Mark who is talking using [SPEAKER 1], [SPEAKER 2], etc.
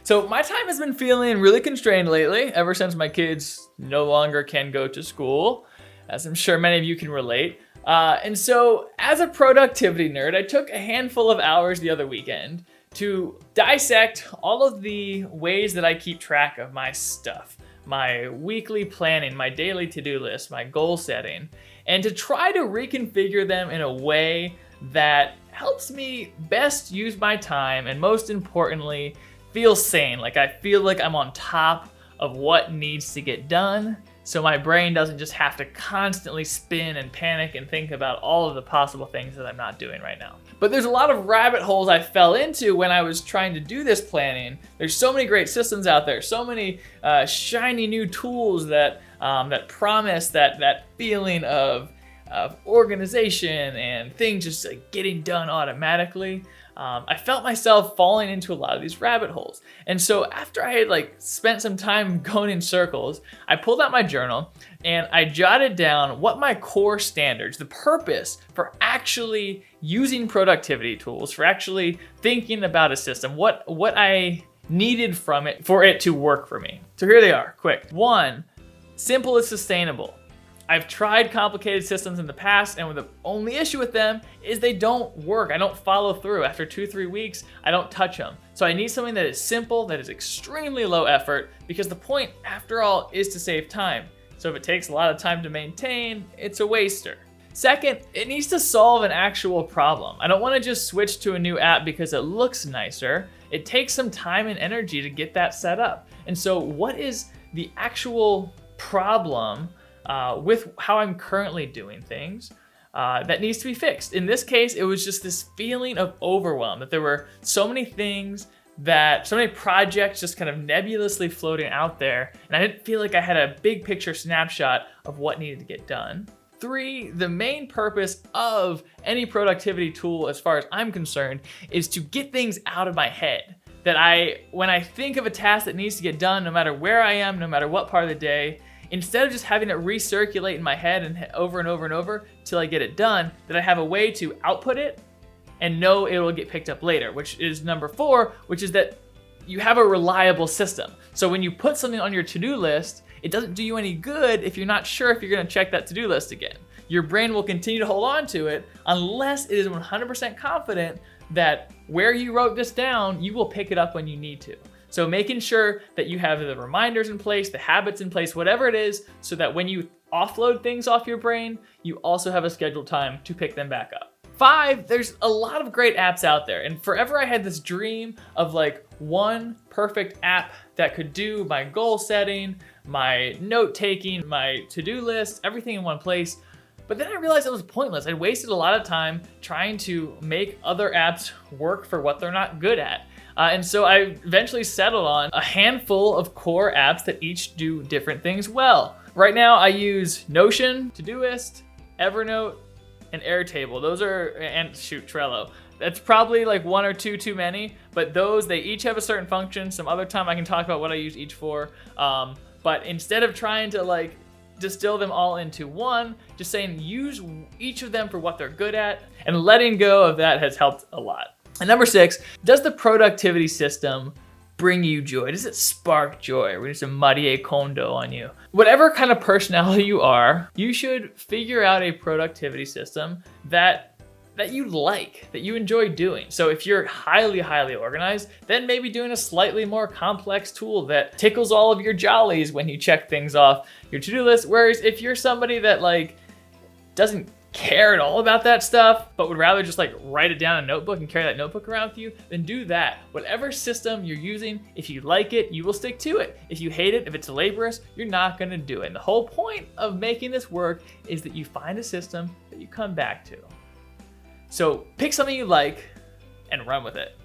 [SPEAKER 1] So my time has been feeling really constrained lately, ever since my kids no longer can go to school, as I'm sure many of you can relate. And so as a productivity nerd, I took a handful of hours the other weekend to dissect all of the ways that I keep track of my stuff, my weekly planning, my daily to-do list, my goal setting, and to try to reconfigure them in a way that helps me best use my time and, most importantly, feel sane. Like I feel like I'm on top of what needs to get done, so my brain doesn't just have to constantly spin and panic and think about all of the possible things that I'm not doing right now. But there's a lot of rabbit holes I fell into when I was trying to do this planning. There's so many great systems out there, so many shiny new tools that promise that feeling of organization and things just like getting done automatically. I felt myself falling into a lot of these rabbit holes. And so after I had spent some time going in circles, I pulled out my journal and I jotted down what my core standards, the purpose for actually using productivity tools, for actually thinking about a system, what I needed from it for it to work for me. So here they are, quick. 1, simple is sustainable. I've tried complicated systems in the past, and the only issue with them is they don't work. I don't follow through. After 2-3 weeks, I don't touch them. So I need something that is simple, that is extremely low effort, because the point, after all, is to save time. So if it takes a lot of time to maintain, it's a waster. Second, it needs to solve an actual problem. I don't want to just switch to a new app because it looks nicer. It takes some time and energy to get that set up. And so what is the actual problem with how I'm currently doing things that needs to be fixed? In this case, it was just this feeling of overwhelm, that there were so many things, so many projects just kind of nebulously floating out there, and I didn't feel like I had a big picture snapshot of what needed to get done. 3, the main purpose of any productivity tool, as far as I'm concerned, is to get things out of my head. That when I think of a task that needs to get done, no matter where I am, no matter what part of the day, instead of just having it recirculate in my head and over and over and over till I get it done, that I have a way to output it and know it will get picked up later, which is number 4, which is that you have a reliable system. So when you put something on your to-do list, it doesn't do you any good if you're not sure if you're gonna check that to-do list again. Your brain will continue to hold on to it unless it is 100% confident that where you wrote this down, you will pick it up when you need to. So making sure that you have the reminders in place, the habits in place, whatever it is, so that when you offload things off your brain, you also have a scheduled time to pick them back up. 5, there's a lot of great apps out there. And forever I had this dream of one perfect app that could do my goal setting, my note taking, my to-do list, everything in one place. But then I realized it was pointless. I wasted a lot of time trying to make other apps work for what they're not good at. And so I eventually settled on a handful of core apps that each do different things well. Right now I use Notion, Todoist, Evernote, and Airtable. Trello. That's probably 1 or 2 too many, but they each have a certain function. Some other time I can talk about what I use each for. But instead of trying to distill them all into one, just saying use each of them for what they're good at, and letting go of that has helped a lot. And number 6, does the productivity system bring you joy? Does it spark joy? Or just a Marie Kondo on you? Whatever kind of personality you are, you should figure out a productivity system that you like, that you enjoy doing. So if you're highly organized, then maybe doing a slightly more complex tool that tickles all of your jollies when you check things off your to-do list. Whereas if you're somebody that doesn't care at all about that stuff, but would rather just write it down in a notebook and carry that notebook around with you, then do that. Whatever system you're using, if you like it, you will stick to it. If you hate it, if it's laborious, you're not gonna do it. And the whole point of making this work is that you find a system that you come back to. So pick something you like and run with it.